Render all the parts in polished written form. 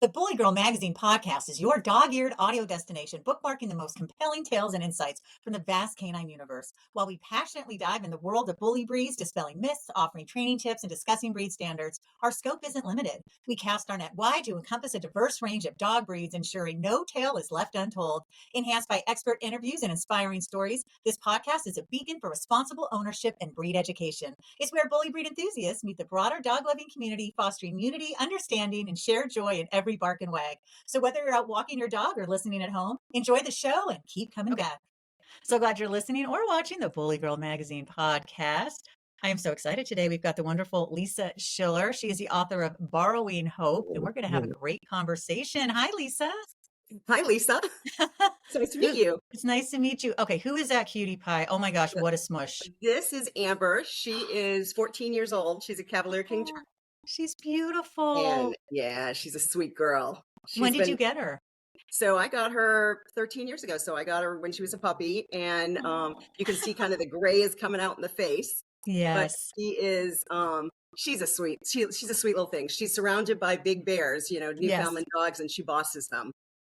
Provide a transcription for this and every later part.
The Bully Girl Magazine podcast is your dog-eared audio destination, bookmarking the most compelling tales and insights from the vast canine universe. While we passionately dive in the world of bully breeds, dispelling myths, offering training tips, and discussing breed standards, our scope isn't limited. We cast our net wide to encompass a diverse range of dog breeds, ensuring no tale is left untold. Enhanced by expert interviews and inspiring stories, this podcast is a beacon for responsible ownership and breed education. It's where bully breed enthusiasts meet the broader dog-loving community, fostering unity, understanding, and shared joy in every bark and wag. So whether you're out walking your dog or listening at home, enjoy the show and keep coming back. So glad you're listening or watching the Bully Girl Magazine podcast. I am so excited today. We've got the wonderful Lisa Schiller. She is the author of Borrowing Hope, and we're going to have a great conversation. Hi, Lisa. Hi, Lisa. It's nice to meet you. It's nice to meet you. Okay, who is that cutie pie? Oh my gosh, what a smush. This is Amber. She is 14 years old. She's a Cavalier King Charles. She's beautiful. And yeah, she's a sweet girl. When did you get her? So I got her 13 years ago. So I got her when she was a puppy, and you can see kind of the gray is coming out in the face. Yes. But she is she's a sweet little thing. She's surrounded by big bears, Newfoundland dogs, and she bosses them.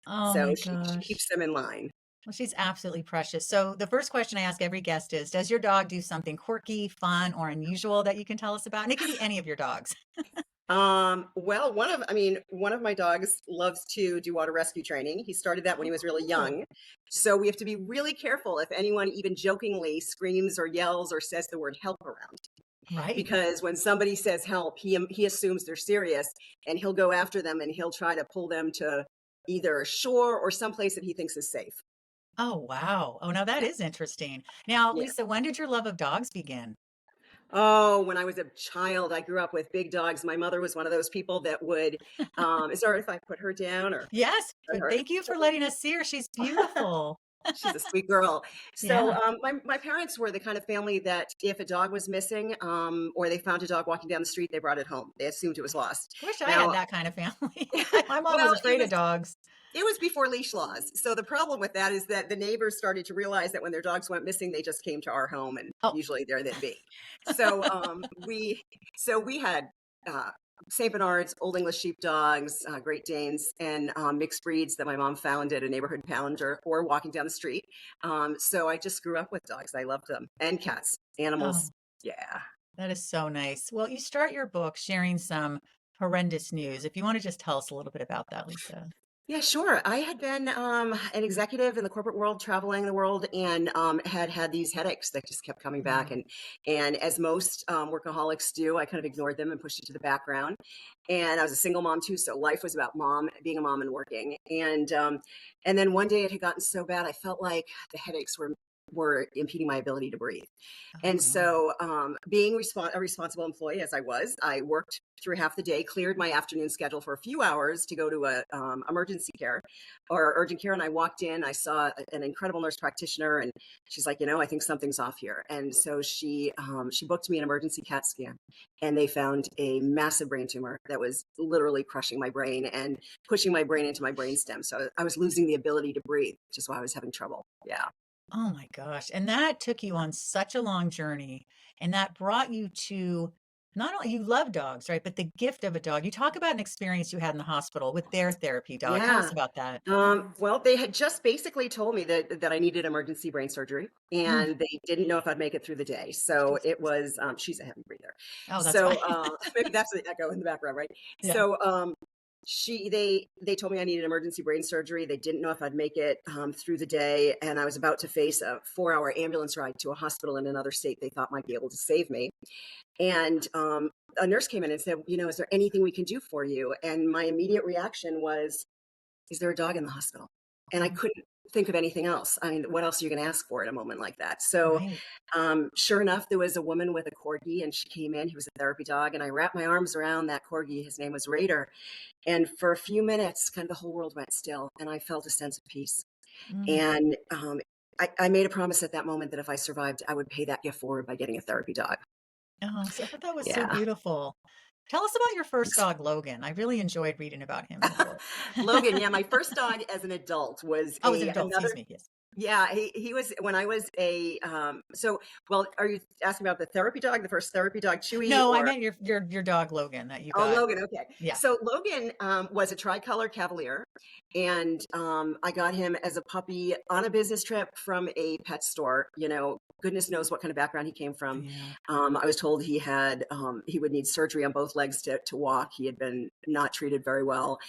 Oh so my she gosh. keeps them in line. Well, she's absolutely precious. So the first question I ask every guest is, does your dog do something quirky, fun, or unusual that you can tell us about? And it can be any of your dogs. Well, one of my dogs loves to do water rescue training. He started that when he was really young. So we have to be really careful if anyone even jokingly screams or yells or says the word help around. Right. Because when somebody says help, he assumes they're serious, and he'll go after them, and he'll try to pull them to either shore or someplace that he thinks is safe. Oh, wow. Oh, now that is interesting. Now, Yeah. Lisa, when did your love of dogs begin? Oh, when I was a child, I grew up with big dogs. My mother was one of those people that would, is there if I put her down or? Yes. Thank you for letting us see her. She's beautiful. She's a sweet girl. So Yeah. my parents were the kind of family that if a dog was missing, or they found a dog walking down the street, they brought it home. They assumed it was lost. Wish I had Now, that kind of family. My mom was well, afraid of dogs. it was before leash laws. So the problem with that is that the neighbors started to realize that when their dogs went missing, they just came to our home, and Oh. usually there they'd be. So we had St. Bernards, Old English sheepdogs, Great Danes, and mixed breeds that my mom found at a neighborhood pound or walking down the street. So I just grew up with dogs. I loved them, and cats, animals. Oh, Yeah. that is so nice. Well, you start your book sharing some horrendous news. If you want to just tell us a little bit about that, Lisa. Yeah, sure. I had been an executive in the corporate world, traveling the world, and had these headaches that just kept coming back. And as most workaholics do, I kind of ignored them and pushed it to the background. And I was a single mom too, so life was about being a mom and working. And then one day it had gotten so bad, I felt like the headaches were impeding my ability to breathe. And so being a responsible employee as I was, I worked through half the day, cleared my afternoon schedule for a few hours to go to a emergency care or urgent care. And I walked in, I saw an incredible nurse practitioner, and she's like, I think something's off here. And so she booked me an emergency CAT scan, and they found a massive brain tumor that was literally crushing my brain and pushing my brain into my brainstem. So I was losing the ability to breathe, which is why I was having trouble. Yeah. Oh my gosh. And that took you on such a long journey. And that brought you to not only you love dogs, right? But the gift of a dog. You talk about an experience you had in the hospital with their therapy dog. Tell us Yeah. about that. Well, they had just basically told me that I needed emergency brain surgery, Mm, and they didn't know if I'd make it through the day. So Jesus. it was, she's a heavy breather. Oh, that's So fine. maybe that's the echo in the background, right? Yeah. So they told me I needed emergency brain surgery. They didn't know if I'd make it through the day, and I was about to face a 4-hour ambulance ride to a hospital in another state they thought might be able to save me. And a nurse came in and said, is there anything we can do for you? And my immediate reaction was, is there a dog in the hospital? And I couldn't think of anything else. I mean, what else are you going to ask for in a moment like that? So Right. sure enough, there was a woman with a corgi, and she came in. He was a therapy dog, and I wrapped my arms around that corgi. His name was Raider. And for a few minutes, kind of the whole world went still, and I felt a sense of peace. Mm. And I made a promise at that moment that if I survived, I would pay that gift forward by getting a therapy dog. Oh, so I thought that was so Yeah. beautiful. Tell us about your first dog, Logan. I really enjoyed reading about him in the book. Logan, yeah, my first dog as an adult was Oh, as an adult, excuse me. Yes. Yeah, he was when I was well, are you asking about the therapy dog, the first therapy dog, Chewy, No, I or meant your dog Logan that you oh, got. Logan, okay. Yeah. So Logan was a tricolor Cavalier, and I got him as a puppy on a business trip from a pet store. Goodness knows what kind of background he came from. Yeah. I was told he would need surgery on both legs to walk. He had been not treated very well,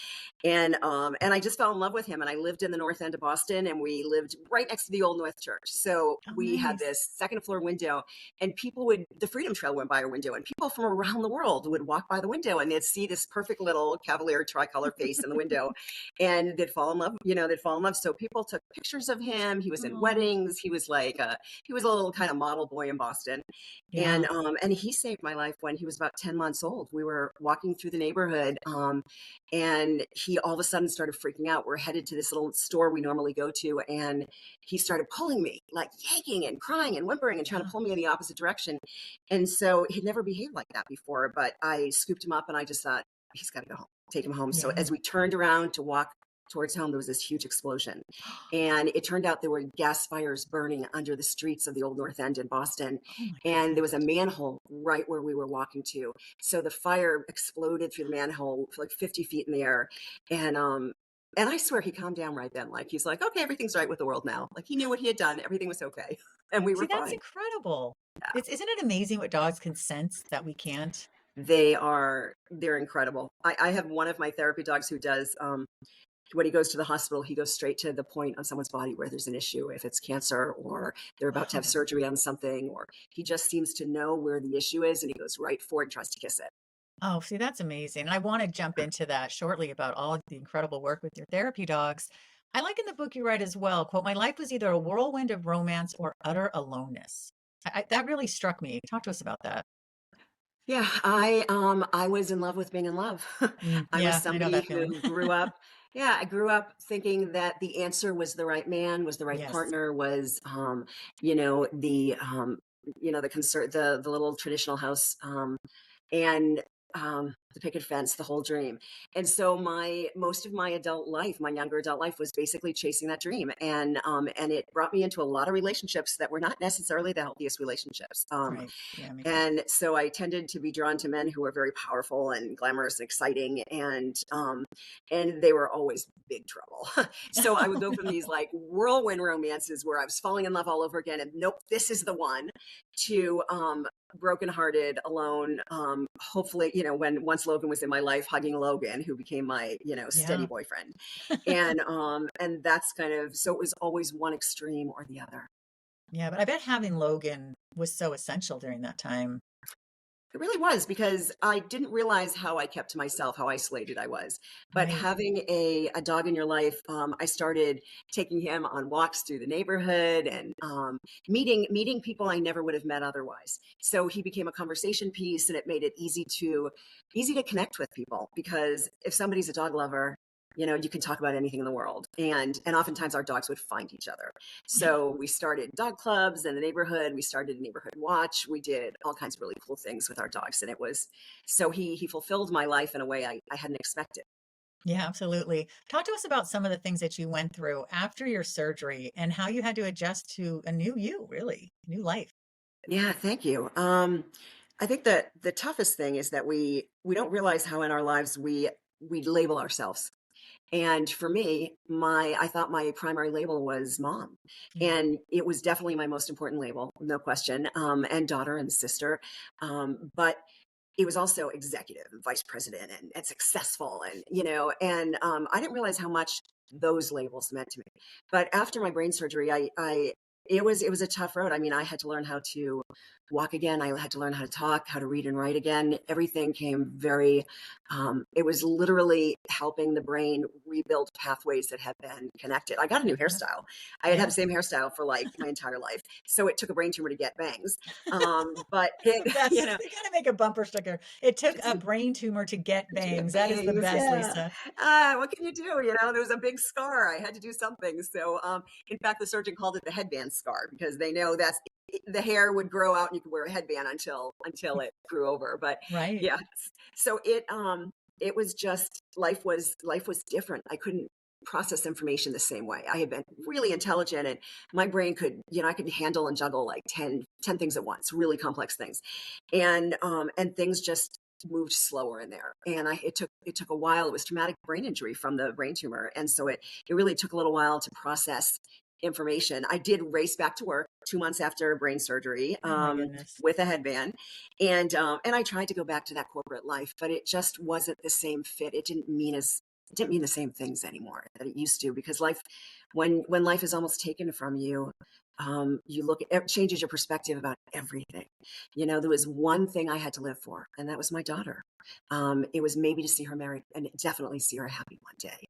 and I just fell in love with him. And I lived in the North End of Boston, and we lived right next to the Old North Church. So Oh, we had nice. this second floor window, and the Freedom Trail went by our window, and people from around the world would walk by the window, and they'd see this perfect little Cavalier tricolor face in the window, and they'd fall in love. They'd fall in love. So people took pictures of him. He was in Oh, weddings. He was a little kind of model boy in Boston, yeah. and he saved my life when he was about 10 months old. We were walking through the neighborhood, and he all of a sudden started freaking out. We're headed to this little store we normally go to, and he started pulling me, like yanking and crying and whimpering and trying to Yeah. pull me in the opposite direction. And so he'd never behaved like that before, but I scooped him up and I just thought, he's got to go home, take him home. So Yeah. as we turned around to walk towards home, there was this huge explosion. And it turned out there were gas fires burning under the streets of the Old North End in Boston. Oh my And there was a goodness. manhole right where we were walking to. So the fire exploded through the manhole for like 50 feet in the air. And and I swear he calmed down right then. Like he's like, okay, everything's right with the world now. Like he knew what he had done. Everything was okay. And we See, were that's fine. incredible. Isn't it amazing what dogs can sense that we can't? They're incredible. I have one of my therapy dogs who does, when he goes to the hospital, he goes straight to the point on someone's body where there's an issue, if it's cancer or they're about to have Wow. surgery on something, or he just seems to know where the issue is and he goes right for it and tries to kiss it. Oh, see, that's amazing. And I want to jump into that shortly about all of the incredible work with your therapy dogs. I like in the book you write as well, quote, my life was either a whirlwind of romance or utter aloneness. That really struck me. Talk to us about that. Yeah, I was in love with being in love. I was Yeah, I know somebody that feeling. who grew up, yeah, I grew up thinking that the answer was the right man, was the right Yes. partner, was you know, the concert, the little traditional house, and the picket fence, the whole dream. And so my most of my adult life, my younger adult life, was basically chasing that dream, and it brought me into a lot of relationships that were not necessarily the healthiest relationships. Right. Yeah, me too. And so I tended to be drawn to men who were very powerful and glamorous and exciting, and they were always big trouble. So I would Oh, go from these no. like whirlwind romances where I was falling in love all over again, and nope, this is the one, to brokenhearted, alone. Hopefully, when once Logan was in my life, hugging Logan, who became my steady Yeah. boyfriend, and that's kind of, so it was always one extreme or the other. Yeah, but I bet having Logan was so essential during that time. It really was, because I didn't realize how I kept to myself, how isolated I was. But Right. having a dog in your life, I started taking him on walks through the neighborhood, and meeting people I never would have met otherwise. So he became a conversation piece, and it made it easy to connect with people, because if somebody's a dog lover, you can talk about anything in the world, and oftentimes our dogs would find each other. Yeah. So we started dog clubs in the neighborhood. We started a neighborhood watch. We did all kinds of really cool things with our dogs. And it was, so he fulfilled my life in a way I hadn't expected. Yeah, absolutely. Talk to us about some of the things that you went through after your surgery and how you had to adjust to a new you, really, new life. Yeah, thank you. I think that the toughest thing is that we don't realize how in our lives we label ourselves. And for me, my I thought my primary label was mom, Yeah. and it was definitely my most important label, no question, and daughter and sister. But it was also executive and vice president, and successful, and I didn't realize how much those labels meant to me. But after my brain surgery, I it was a tough road. I mean, I had to learn how to walk again. I had to learn how to talk, how to read and write again. Everything came very, it was literally helping the brain rebuild pathways that had been connected. I got a new Yeah. hairstyle. I had Yeah. the same hairstyle for like my entire life. So it took a brain tumor to get bangs. But it, That's they gotta make a bumper sticker. It took a it's brain tumor to get to get bangs. That is the bangs, best, yeah. Lisa. What can you do? There was a big scar. I had to do something. So, in fact, the surgeon called it the headband scar, because they know the hair would grow out and you could wear a headband until it grew over. But Right. yeah, so it was just, life was different. I couldn't process information the same way. I had been really intelligent, and my brain could, I could handle and juggle like 10 things at once, really complex things. And things just moved slower in there. And it took a while. It was traumatic brain injury from the brain tumor. And so it really took a little while to process information. I did race back to work 2 months after brain surgery, Oh my goodness. with a headband. And I tried to go back to that corporate life, but it just wasn't the same fit. It didn't mean the same things anymore that it used to, because when life is almost taken from you, it changes your perspective about everything. There was one thing I had to live for, and that was my daughter. It was maybe to see her married and definitely see her happy one day.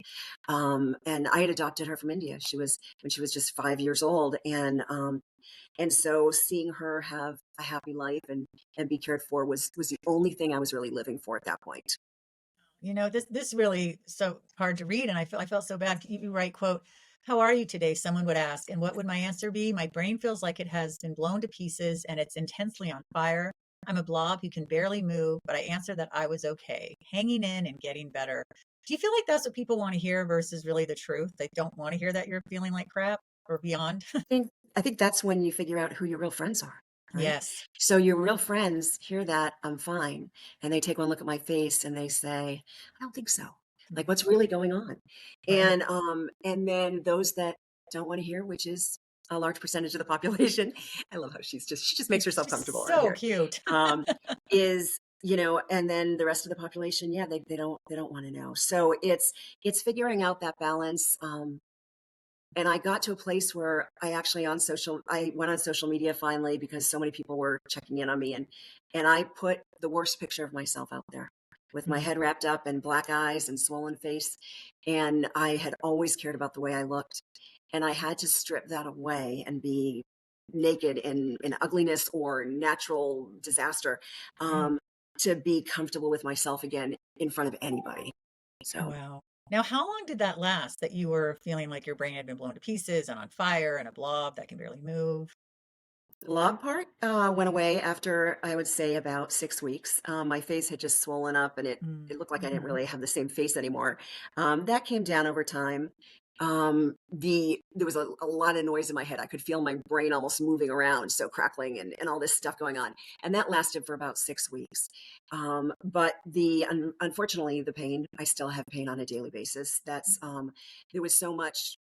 And I had adopted her from India. When she was just 5 years old. And so seeing her have a happy life and be cared for was the only thing I was really living for at that point. This really so hard to read, and I felt so bad. You write, quote, "How are you today?" Someone would ask, and what would my answer be? My brain feels like it has been blown to pieces and it's intensely on fire. I'm a blob who can barely move, but I answer that I was okay, hanging in and getting better. Do you feel like that's what people want to hear versus really the truth? They don't want to hear that you're feeling like crap or beyond. I think that's when you figure out who your real friends are, right? Yes. So your real friends hear that I'm fine, and they take one look at my face and they say, "I don't think so. Like, what's really going on?" Right. And then those that don't want to hear, which is a large percentage of the population, I love how she just makes herself She's comfortable around so here. cute. Um, is and then the rest of the population, yeah, they don't want to know. So it's figuring out that balance. And I got to a place where I went on social media finally, because so many people were checking in on me, and I put the worst picture of myself out there with my Mm, head wrapped up and black eyes and swollen face. And I had always cared about the way I looked, and I had to strip that away and be naked in ugliness or natural disaster, right. um, to be comfortable with myself again in front of anybody. So Wow. Now, how long did that last that you were feeling like your brain had been blown to pieces and on fire and a blob that can barely move? the log part went away after, I would say, about 6 weeks. My face had just swollen up, and it looked like I didn't Mm-hmm. really have the same face anymore. That came down over time. There was a lot of noise in my head. I could feel my brain almost moving around, so crackling and all this stuff going on. And that lasted for about 6 weeks. But unfortunately, the pain, I still have pain on a daily basis. There was so much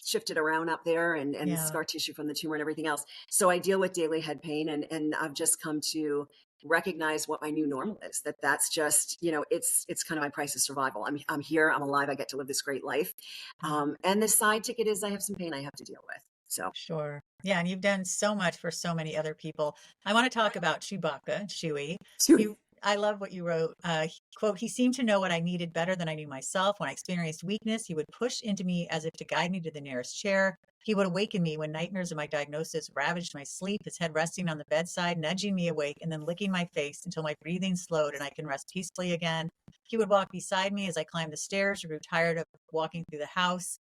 shifted around up there, and Yeah. scar tissue from the tumor and everything else. So I deal with daily head pain, and I've just come to recognize what my new normal is. That's just, it's kind of my price of survival. I'm here, I'm alive, I get to live this great life. Mm, And the side ticket is I have some pain I have to deal with. So sure. Yeah. And you've done so much for so many other people. I want to talk about Chewbacca, Chewie. Chewy. I love what you wrote. Quote, he seemed to know what I needed better than I knew myself. When I experienced weakness, he would push into me as if to guide me to the nearest chair. He would awaken me when nightmares of my diagnosis ravaged my sleep, his head resting on the bedside, nudging me awake, and then licking my face until my breathing slowed and I can rest peacefully again. He would walk beside me as I climbed the stairs or grew tired of walking through the house.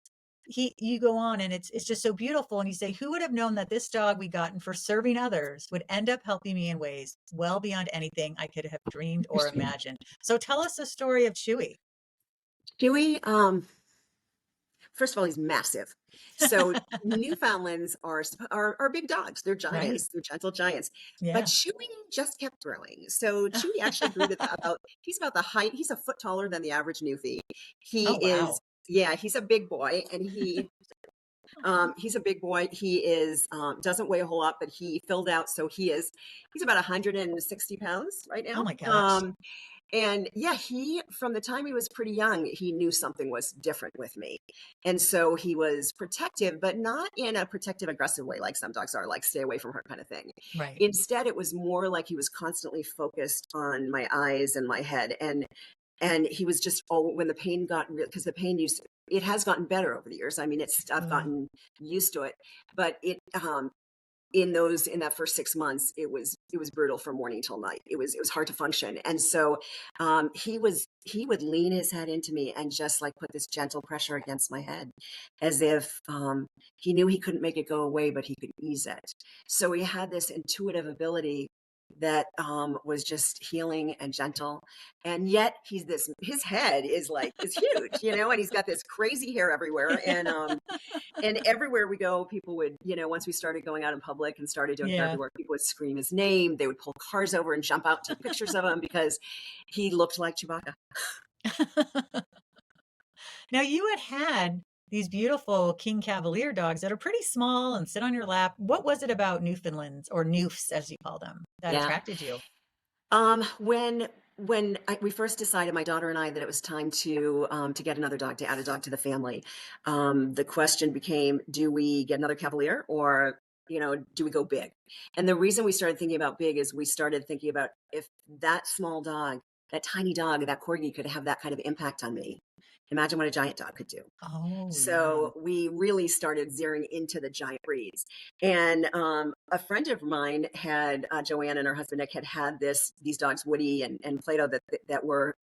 You go on, and it's just so beautiful, and you say, who would have known that this dog we gotten for serving others would end up helping me in ways well beyond anything I could have dreamed or imagined? So tell us the story of Chewy. Chewy, first of all, he's massive. So Newfoundlands are big dogs. They're Right. giants. They're gentle giants. But Yeah. Chewy just kept growing. So Chewy actually grew to he's about the height. He's a foot taller than the average Newfie. He Oh, is, wow. yeah, he's a big boy, and he's a big boy. He is, doesn't weigh a whole lot, but he filled out. So he's about 160 pounds right Oh now. my gosh. And yeah, from the time he was pretty young, he knew something was different with me. And so he was protective, but not in a protective, aggressive way like some dogs are, like stay away from her kind of thing. Right. Instead, it was more like he was constantly focused on my eyes and my head. And he was just, oh, when the pain got real, because the pain it has gotten better over the years. I mean, I've Good. gotten used to it, but in that first 6 months, it was brutal from morning till night. It was hard to function. And so he would lean his head into me and just like put this gentle pressure against my head, as if he knew he couldn't make it go away, but he could ease it. So he had this intuitive ability that was just healing and gentle. And yet his head is huge, and he's got this crazy hair everywhere. And everywhere we go, people would, once we started going out in public and started doing therapy Yeah. work, people would scream his name. They would pull cars over and jump out to take pictures of him because he looked like Chewbacca. Now you had these beautiful King Cavalier dogs that are pretty small and sit on your lap. What was it about Newfoundlands, or Newfs as you call them, that Yeah. attracted you? When we first decided, my daughter and I, that it was time to get another dog, to add a dog to the family, the question became, do we get another Cavalier, or do we go big? And the reason we started thinking about big is we started thinking about, if that small dog, that tiny dog, that corgi, could have that kind of impact on me, imagine what a giant dog could do. Oh, yeah. So we really started zeroing into the giant breeds. And a friend of mine had, Joanne and her husband Nick had these dogs, Woody and Plato, that were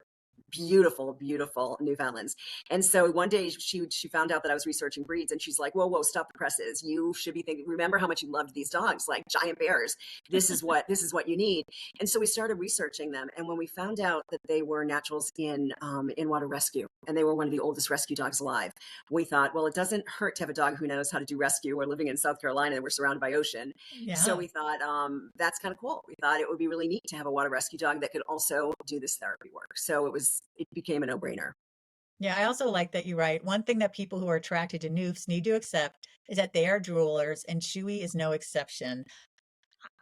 beautiful, beautiful Newfoundlands. And so one day she found out that I was researching breeds, and she's like, whoa, whoa, stop the presses. You should be thinking, remember how much you loved these dogs, like giant bears. This is what you need. And so we started researching them. And when we found out that they were naturals in water rescue, and they were one of the oldest rescue dogs alive, we thought, well, it doesn't hurt to have a dog who knows how to do rescue. We're living in South Carolina and we're surrounded by ocean. So Yeah. we thought, that's kind of cool. We thought it would be really neat to have a water rescue dog that could also do this therapy work. So it became a no-brainer. Yeah, I also like that you write, one thing that people who are attracted to Newfs need to accept is that they are droolers, and Chewy is no exception.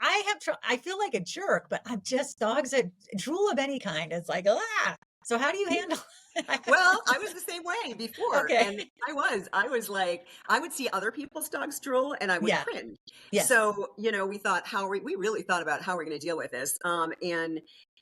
I feel like a jerk, but I'm just dogs that drool of any kind. It's like, ah. So how do you handle it? Well, I was the same way before. Okay. And I was like, I would see other people's dogs drool and I would Yeah. cringe. Yes. So, we thought, we really thought about how we're going to deal with this. And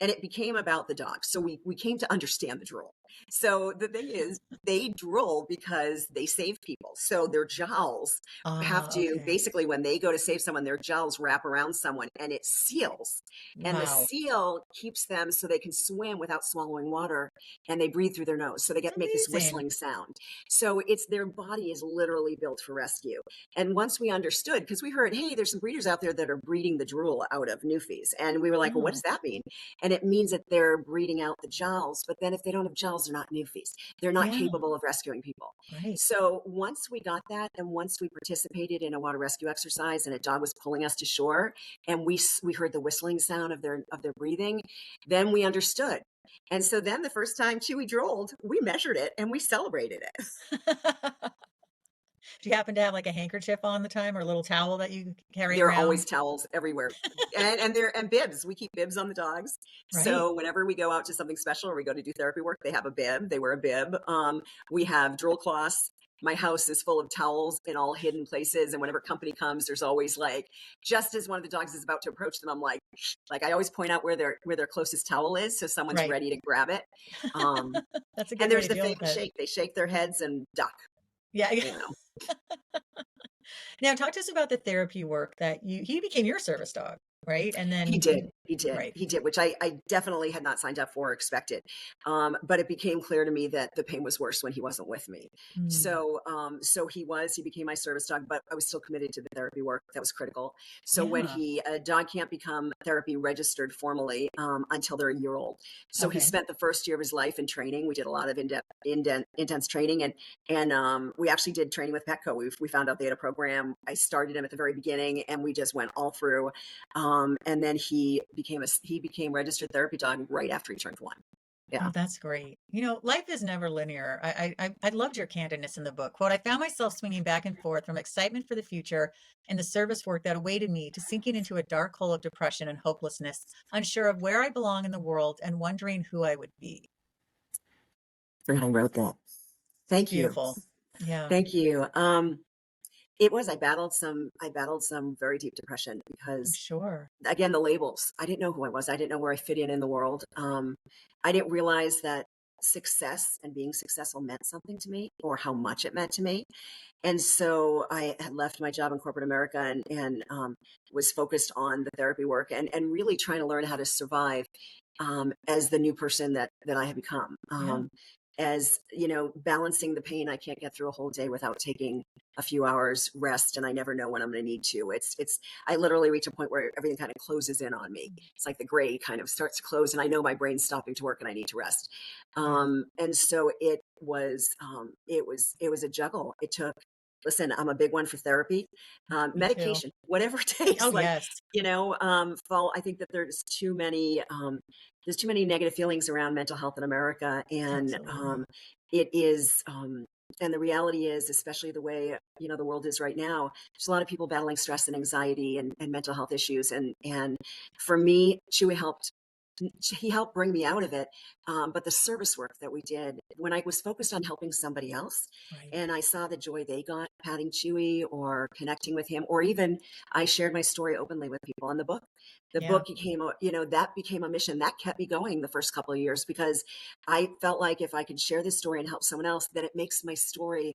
it became about the dog. So we came to understand the drool. So the thing is, they drool because they save people. So their jowls have Ah, to, okay. basically, when they go to save someone, their jowls wrap around someone and it seals. And the Wow. seal keeps them so they can swim without swallowing water, and they breathe through their nose. So they make this Amazing. whistling sound. So their body is literally built for rescue. And once we understood, because we heard, hey, there's some breeders out there that are breeding the drool out of Newfies. And we were like, well, what Oh, does that mean? And it means that they're breeding out the jowls. But then if they don't have jowls, they're not Newfies. They're not yeah. capable of rescuing people. Right. So once we got that, and once we participated in a water rescue exercise and a dog was pulling us to shore, and we heard the whistling sound of their breathing, then we understood. And so then the first time Chewy drooled, we measured it and we celebrated it. Do you happen to have like a handkerchief on the time, or a little towel that you carry There are around? always towels everywhere. And bibs. We keep bibs on the dogs. Right. So whenever we go out to something special or we go to do therapy work, they have a bib. They wear a bib. We have drool cloths. My house is full of towels in all hidden places. And whenever company comes, there's always, like, just as one of the dogs is about to approach them, I'm like I always point out where their closest towel is, so someone's Right. ready to grab it. Um, That's a and good way there's to the deal with famous it. shake. They shake their heads and duck, Yeah. you know. Now talk to us about the therapy work that he became your service dog, right? And He then did. He did. right. He did, which I definitely had not signed up for or expected. But it became clear to me that the pain was worse when he wasn't with me. Mm, So he became my service dog, but I was still committed to the therapy work. That was critical. So when yeah. a dog can't become therapy registered formally until they're a year old. So he Okay. spent the first year of his life in training. We did a lot of intense training, and we actually did training with Petco. We found out they had a program. I started him at the very beginning, and we just went all through. And then he became registered therapy dog right after he turned 1. Oh, Yeah. that's great. You know, life is never linear. I loved your candidness in the book. Quote, I found myself swinging back and forth from excitement for the future and the service work that awaited me to sinking into a dark hole of depression and hopelessness, unsure of where I belong in the world and wondering who I would be. I wrote that. Thank you. Beautiful. Yeah, Thank you. I battled some very deep depression I'm because, sure. again, the labels. I didn't know who I was. I didn't know where I fit in the world. I didn't realize that success and being successful meant something to me, or how much it meant to me. And so I had left my job in corporate America, and was focused on the therapy work, and really trying to learn how to survive as the new person that I had become. Yeah. As balancing the pain. I can't get through a whole day without taking a few hours rest, and I never know when I'm going to need to. I literally reach a point where everything kind of closes in on me. It's like the gray kind of starts to close, and I know my brain's stopping to work and I need to rest. Yeah. And so it was a juggle. It took, listen, I'm a big one for therapy, Me too. medication, whatever it takes. Oh, Like, yes. I think that there's too many negative feelings around mental health in America. And, Absolutely. it is, and the reality is, especially the way, the world is right now, there's a lot of people battling stress and anxiety and mental health issues. And for me, Chewy helped he helped bring me out of it. But the service work that we did when I was focused on helping somebody else Right. and I saw the joy they got patting Chewy or connecting with him, or even I shared my story openly with people in the Yeah. book became, that became a mission that kept me going the first couple of years, because I felt like if I could share this story and help someone else, then it makes my story,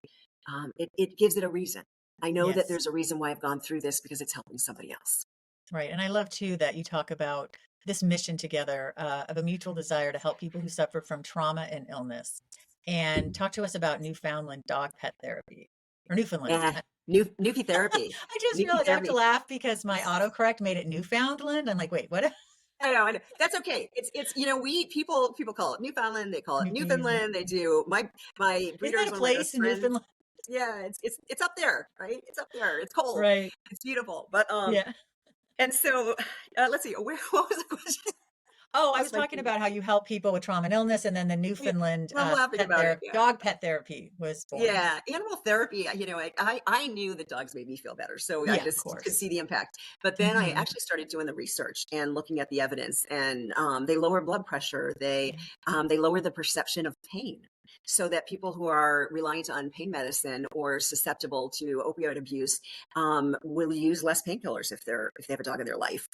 it gives it a reason. I know that Yes. there's a reason why I've gone through this, because it's helping somebody else. Right. And I love too that you talk about this mission together of a mutual desire to help people who suffer from trauma and illness. And talk to us about Newfoundland dog pet therapy or Newfoundland. Yeah. Newfie therapy. I just Newfie realized I have to therapy. laugh because my autocorrect made it Newfoundland. I'm like, wait, what? I know. That's okay. It's we people call it Newfoundland. They call it Newfies. Newfoundland. They do. My Isn't breeder that is a one of my place best in friends. Newfoundland? Yeah, it's up there, right? It's up there. It's cold. Right. It's beautiful. But Yeah. and so let's see. Where what was the question? Oh, I was Lost my talking train of- about how you help people with trauma and illness, and then the yeah, Newfoundland I'm laughing pet about it. therapy, Yeah. dog pet therapy was born. Yeah, animal therapy, I knew that dogs made me feel better, so I Yeah, of just could course. see the impact. But then I Hmm. actually started doing the research and looking at the evidence, and they lower blood pressure. Yeah. They lower the perception of pain, so that people who are reliant on pain medicine or susceptible to opioid abuse will use less painkillers if they have a dog in their life.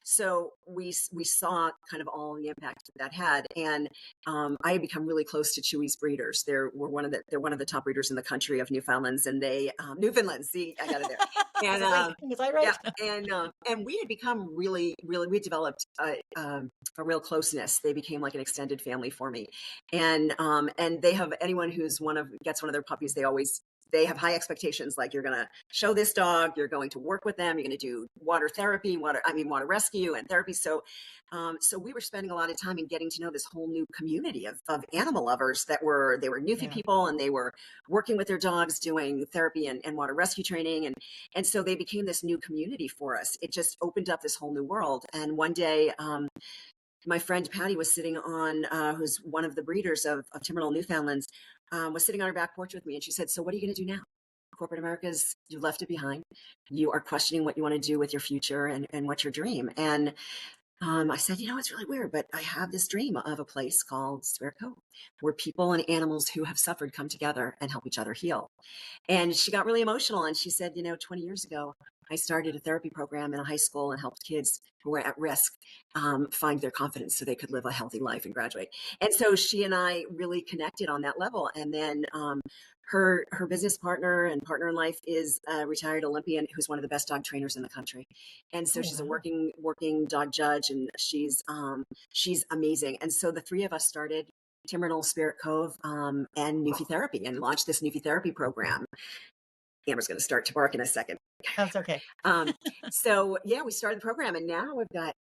So we saw kind of all the impact that had, and I had become really close to Chewy's breeders. They're one of the top breeders in the country of Newfoundlands, and they Newfoundland. See, I got it there. I was And like, wait, was I yeah, right? and we had become really we developed a real closeness. They became like an extended family for me, and they have anyone who's gets one of their puppies. They have high expectations. Like, you're going to show this dog, you're going to work with them, you're going to do water therapy, water rescue and therapy. So we were spending a lot of time in getting to know this whole new community of animal lovers they were Newfie Yeah. people, and they were working with their dogs, doing therapy and water rescue training. And so they became this new community for us. It just opened up this whole new world. And one day, my friend Patty was sitting who's one of the breeders of Timberland Newfoundlands, was sitting on her back porch with me. And she said, "So what are you going to do now? Corporate America's, you left it behind. You are questioning what you want to do with your future and what's your dream." And I said, it's really weird, but I have this dream of a place called Spirit Cove, where people and animals who have suffered come together and help each other heal. And she got really emotional, and she said, 20 years ago, I started a therapy program in a high school and helped kids who were at risk find their confidence so they could live a healthy life and graduate. And so she and I really connected on that level. And then her business partner and partner in life is a retired Olympian who's one of the best dog trainers in the country. And so Oh, she's a wow. working dog judge, and she's amazing. And so the three of us started Timberland Spirit Cove and Newfie Therapy, and launched this Newfie Therapy program. Amber's going to start to bark in a second. That's okay. Um, so yeah, we started the program, and now we've got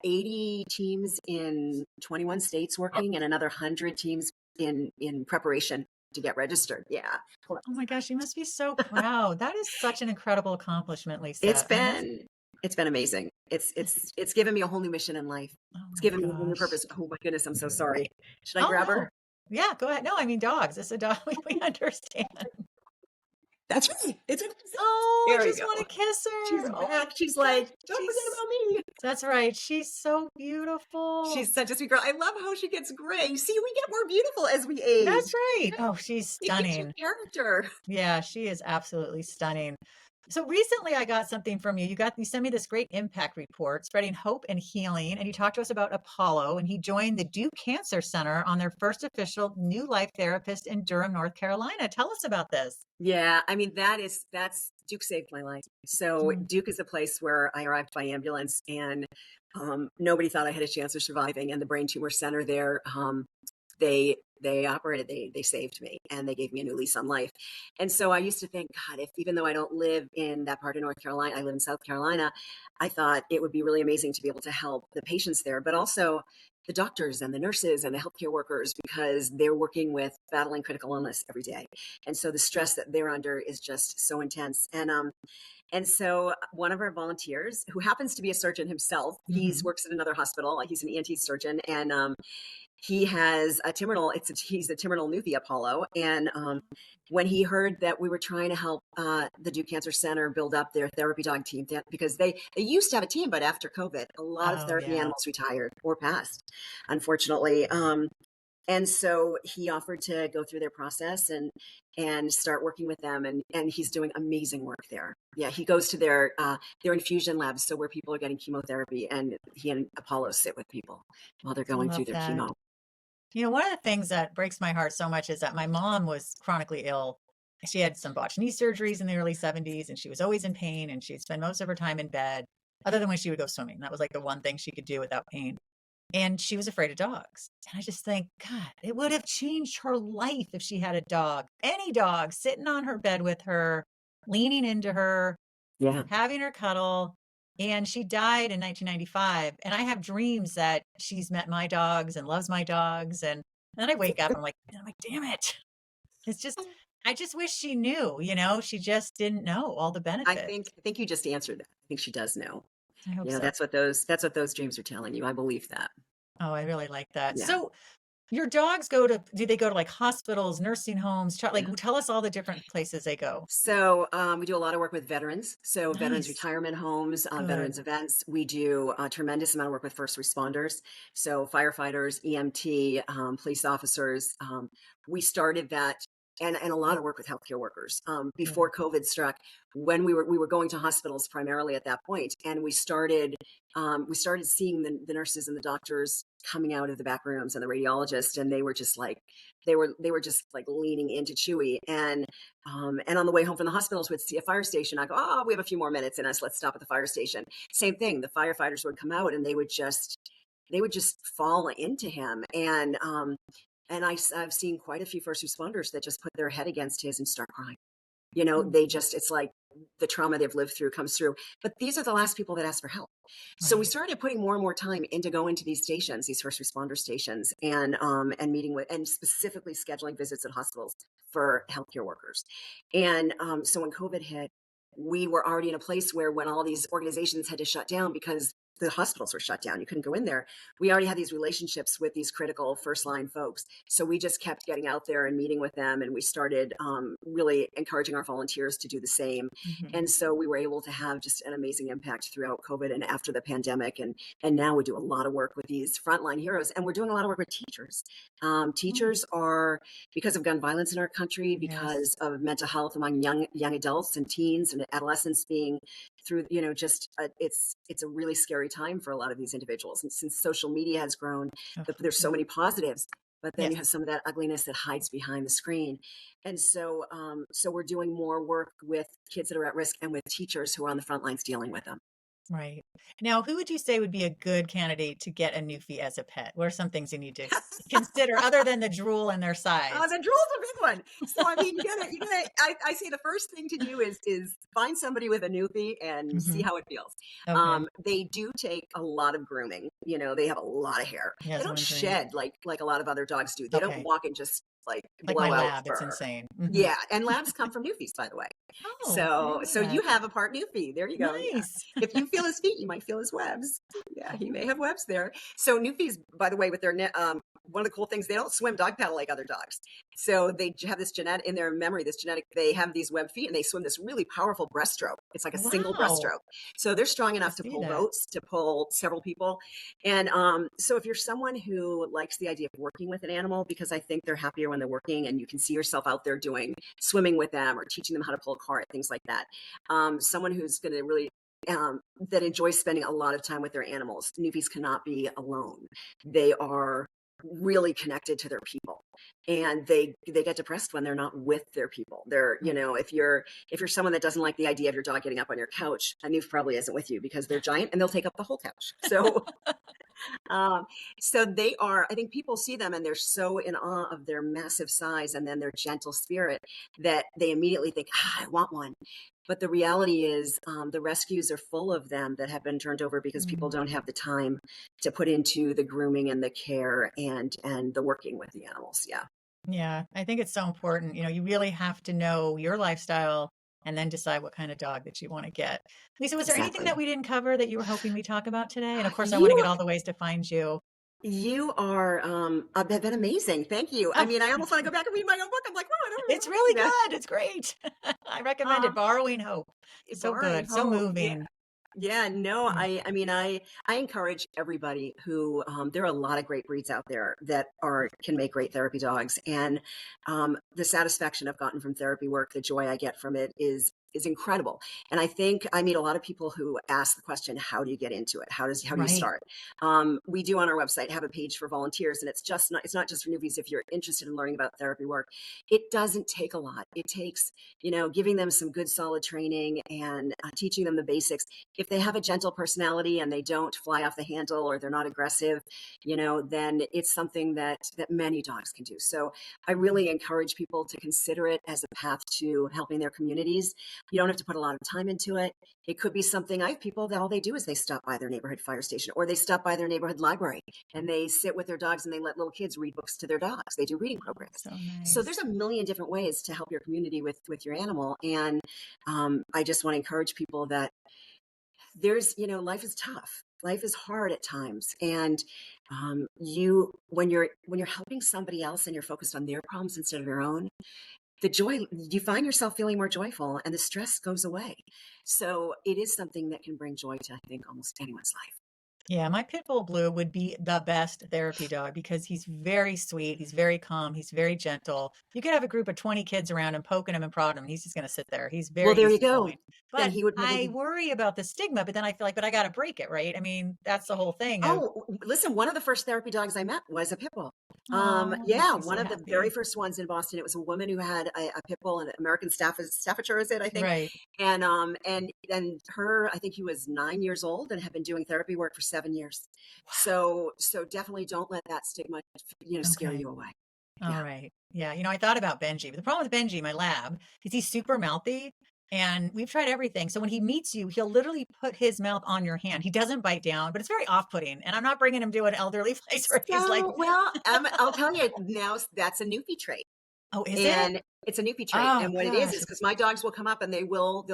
80 teams in 21 states working, and another 100 teams in preparation to get registered. Yeah. Oh my gosh, you must be so proud. That is such an incredible accomplishment, It's Lisa. I mean, that's, been it's been amazing. It's given me a whole new mission in life. oh It's my given me a whole new gosh. purpose. Oh my goodness, I'm so sorry. Should I Oh grab no. her? Yeah, go ahead. No, I mean dogs. It's a dog. We understand. That's right. It's a Oh, I There we just go. want to kiss She's her. Oh my back. She's gosh. like, don't forget about me. That's right. She's so beautiful. She's such a sweet girl. I love how she gets gray. See, we get more beautiful as we age. That's right. Oh, she's It gives you stunning. character. Yeah, she is absolutely stunning. So recently I got something from you. You sent me this great impact report, spreading hope and healing. And you talked to us about Apollo, and he joined the Duke Cancer Center on their first official New Life Therapist in Durham, North Carolina. Tell us about this. Yeah, I mean, that's Duke saved my life. So Mm. Duke is a place where I arrived by ambulance, and nobody thought I had a chance of surviving. And the brain tumor center there, they they operated, they saved me, and they gave me a new lease on life. And so I used to think, God, if even though I don't live in that part of North Carolina, I live in South Carolina, I thought it would be really amazing to be able to help the patients there, but also the doctors and the nurses and the healthcare workers, because they're working with battling critical illness every day. And so the stress that they're under is just so intense. And so one of our volunteers, who happens to be a surgeon himself, he's Mm-hmm. works at another hospital. He's an ENT surgeon, and he has a terminal. He's a terminal Nuthi Apollo, and when he heard that we were trying to help the Duke Cancer Center build up their therapy dog team, because they used to have a team, but after COVID, a lot of Oh, therapy yeah. animals retired or passed, unfortunately. And so he offered to go through their process and start working with them, and he's doing amazing work there. Yeah, he goes to their infusion labs, so where people are getting chemotherapy, and he and Apollo sit with people while they're I going love through their that. chemo. One of the things that breaks my heart so much is that my mom was chronically ill. She had some botched knee surgeries in the early 70s, and she was always in pain, and she'd spend most of her time in bed, other than when she would go swimming. That was like the one thing she could do without pain. And she was afraid of dogs. And I just think, God, it would have changed her life if she had a dog, any dog sitting on her bed with her, leaning into her, Yeah, having her cuddle. And she died in 1995. And I have dreams that she's met my dogs and loves my dogs. And then I wake up and I'm like, damn it. It's just, I just wish she knew, she just didn't know all the benefits. I think you just answered that. I think she does know. I hope You know, so. that's what those dreams are telling you. I believe that. Oh, I really like that. Yeah. So, your dogs do they go to like hospitals, nursing homes? Like, Yeah. tell us all the different places they go. So we do a lot of work with veterans. So veterans Nice. retirement homes, Good. veterans events. We do a tremendous amount of work with first responders. So firefighters, EMT, police officers. We started that, and a lot of work with healthcare workers Good. before COVID struck. When we were going to hospitals primarily at that point, and we started seeing the nurses and the doctors coming out of the back rooms, and the radiologists, and they were just like they were just like leaning into Chewy. And on the way home from the hospitals, we'd see a fire station. I go, oh, we have a few more minutes in us. Let's stop at the fire station. Same thing. The firefighters would come out, and they would just fall into him. And I've seen quite a few first responders that just put their head against his and start crying. Mm. It's like the trauma they've lived through comes through. But these are the last people that ask for help. So we Right. started putting more and more time into going to these stations, these first responder stations, and meeting with, and specifically scheduling visits at hospitals for healthcare workers. And so when COVID hit, we were already in a place where, when all these organizations had to shut down because the hospitals were shut down, you couldn't go in there. We already had these relationships with these critical first line folks. So we just kept getting out there and meeting with them. And we started really encouraging our volunteers to do the same. Hmm. And so we were able to have just an amazing impact throughout COVID and after the pandemic. And now we do a lot of work with these frontline heroes, and we're doing a lot of work with teachers. Oh, Teachers are, because of gun violence in our country, yes. because of mental health among young adults and teens and adolescents being through, just it's a really scary time for a lot of these individuals. And since social media has grown, Oh, there's yeah. so many positives, but then you Yes. have some of that ugliness that hides behind the screen. And so we're doing more work with kids that are at risk and with teachers who are on the front lines dealing with them. Right. Now, who would you say would be a good candidate to get a Newfie as a pet? What are some things you need to consider other than the drool and their size? The drool's a big one. So I mean, I say the first thing to do is find somebody with a newbie and see Hmm. how it feels. Okay. They do take a lot of grooming. They have a lot of hair. Yeah, They that's don't wondering. shed like a lot of other dogs do. They don't Okay. walk and just like Like my blowout lab, it's fur. insane. Hmm. Yeah, and labs come from newfies, by the way. Oh, I So didn't know so that. you have a part newfie. There you go. Yeah. Nice. If you feel his feet, you might feel his webs. Yeah, he may have webs there. So newfies, by the way, with their one of the cool things, they don't swim dog paddle like other dogs. So they have this genetic in their memory, they have these web feet, and they swim this really powerful breaststroke. It's like a single Wow. breaststroke. So they're strong To enough to see pull that. boats, to pull several people. And so if you're someone who likes the idea of working with an animal, because I think they're happier when they're working, and you can see yourself out there doing swimming with them or teaching them how to pull a cart, things like that. Someone who's going to really that enjoys spending a lot of time with their animals. Newfies cannot be alone. They are really connected to their people, and they get depressed when they're not with their people. They're, Right. if you're someone that doesn't like the idea of your dog getting up on your couch, a Newf probably isn't with you, because they're giant and they'll take up the whole couch. So Um, so they are, I think people see them and they're so in awe of their massive size and then their gentle spirit that they immediately think, ah, I want one. But the reality is, the rescues are full of them that have been turned over because people Mm. don't have the time to put into the grooming and the care and the working with the animals. Yeah, Yeah, I think it's so important. You really have to know your lifestyle and then decide what kind of dog that you want to get. Lisa, was there anything that exactly. we didn't cover that you were hoping we talk about today? And of course, I want to You get all the ways to find you. you are have been amazing. Thank you. I Oh, mean, I almost thank want to you. go back and read my own book. I'm like, oh, I don't It's remember. really Yeah. good. It's great. I recommend it. Uh, Borrowing Hope. So Borrowing good. So hope. Yeah. moving. Yeah, no, Mm. I encourage everybody who there are a lot of great breeds out there that are can make great therapy dogs, and the satisfaction I've gotten from therapy work, the joy I get from it is incredible. And I think I meet a lot of people who ask the question, how do you get into it? How do you Right. start? We do on our website have a page for volunteers, and it's not just for newbies. If you're interested in learning about therapy work, it doesn't take a lot. It takes giving them some good solid training and teaching them the basics. If they have a gentle personality and they don't fly off the handle or they're not aggressive, then it's something that many dogs can do. So I really encourage people to consider it as a path to helping their communities. You don't have to put a lot of time into it. It could be something. I have people that all they do is they stop by their neighborhood fire station or they stop by their neighborhood library and they sit with their dogs and they let little kids read books to their dogs. They do reading Oh, programs. so So nice. there's a million different ways to help your community with your animal. And I just want to encourage people that life is tough. Life is hard at times, and when you're helping somebody else and you're focused on their problems instead of your own, the joy you find yourself feeling more joyful, and the stress goes away. So it is something that can bring joy to I think almost anyone's life. Yeah, my pit bull Blue would be the best therapy dog because he's very sweet, he's very calm, he's very gentle. You could have a group of 20 kids around him poking him and prodding him, and he's just going to sit there. He's Well, very there you go. easygoing. Then But he would probably I be. worry about the stigma, but then I feel like, but I got to break it, right? I mean, that's the whole thing of, Oh, listen, one of the first therapy dogs I met was a pit bull. oh, Yeah, makes me one so of the very happy. first ones in Boston. It was a woman who had a pit bull, an American Staffordshire, is it, I think? Right. And her, I think he was 9 years old and had been doing therapy work for 7 years. So definitely don't let that stigma, scare Okay. you away. All Yeah. right. Yeah. I thought about Benji, but the problem with Benji, my lab, is he's super mouthy and we've tried everything. So when he meets you, he'll literally put his mouth on your hand. He doesn't bite down, but it's very off-putting. And I'm not bringing him to an elderly place where he's like, So, well, I'll tell you now, that's a Newfie trait. oh, is it? And it's a Newfie trait. Oh And what it is gosh. because my dogs will come up and they'll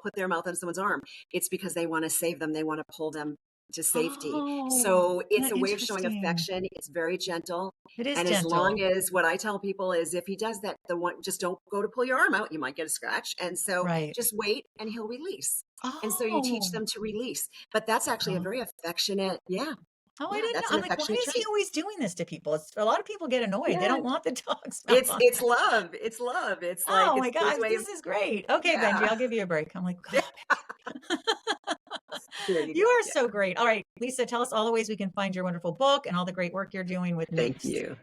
put their mouth on someone's arm. It's because they want to save them. They want to pull them to safety. Oh, So it's a way of showing interesting. affection. It's very gentle. It is And as long gentle. as what I tell people is if he does that, the one just don't go to pull your arm out. You might get a scratch. And so Right. just wait and he'll release. And so you teach Oh. them to release. But that's actually a Oh, very affectionate, oh, I yeah, didn't know. that's an I'm like, why affectionate is he trait. always doing this to people? A lot of people get annoyed. They Yeah. don't want the dog's mouth on It's them. love. It's love. It's like Oh my it's his gosh, way of this is great. Okay, Benji, yeah. I'll give you a break. I'm like, God, There you you go. are Yeah. so great. All right, Lisa, tell us all the ways we can find your wonderful book and all the great work you're doing with Thank Noofs. you.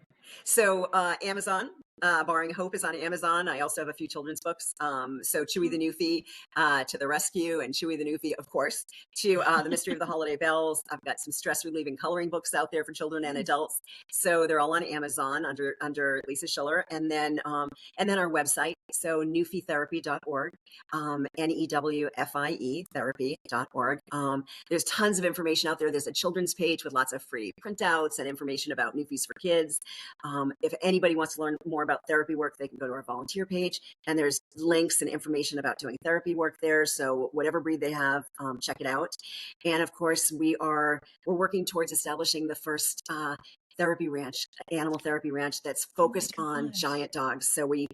So Amazon, Barring Hope is on Amazon. I also have a few children's books. So Chewy the Newfie, to the Rescue, and Chewy the Newfie, of course, to The Mystery of the Holiday Bells. I've got some stress relieving coloring books out there for children and Mm, adults. So they're all on Amazon under Lisa Schiller, and then our website. So newfietherapy.org, NEWFIE therapy.org. There's tons of information out there. There's a children's page with lots of free printouts and information about Newfies for kids. If anybody wants to learn more about therapy work, they can go to our volunteer page, and there's links and information about doing therapy work there. So whatever breed they have, check it out. And of course, we're working towards establishing the first animal therapy ranch that's oh my focused on gosh. giant dogs. So we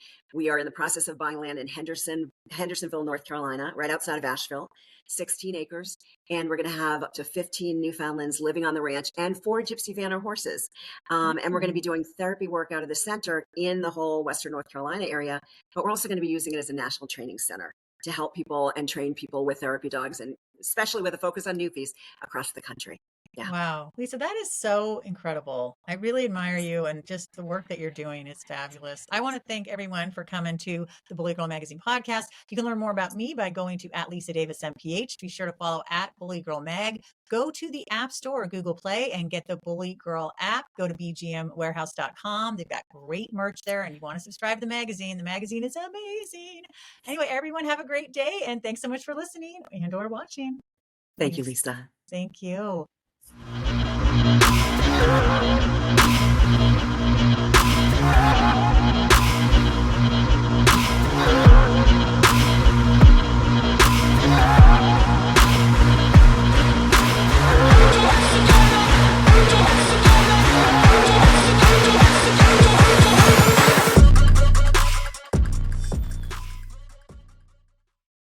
are in the process of buying land in Hendersonville, North Carolina, right outside of Asheville, 16 acres, and we're going to have up to 15 Newfoundlands living on the ranch and 4 Gypsy Vanner horses. And we're going to Oh, be doing therapy work out of the center in the whole Western North Carolina area, but we're also going to be using it as a national training center to help people and train people with therapy dogs, and especially with a focus on Newfies across the country. Yeah. Wow. Lisa, that is so incredible. I really admire you and just the work that you're doing is fabulous. I want to thank everyone for coming to the Bully Girl Magazine podcast. You can learn more about me by going to at Lisa Davis MPH. Be sure to follow at Bully Girl Mag. Go to the App Store or Google Play and get the Bully Girl app. Go to bgmwarehouse.com. They've got great merch there and you want to subscribe to the magazine. The magazine is amazing. Anyway, everyone have a great day and thanks so much for listening and or watching. Thank you, Thanks. Lisa. Thank you.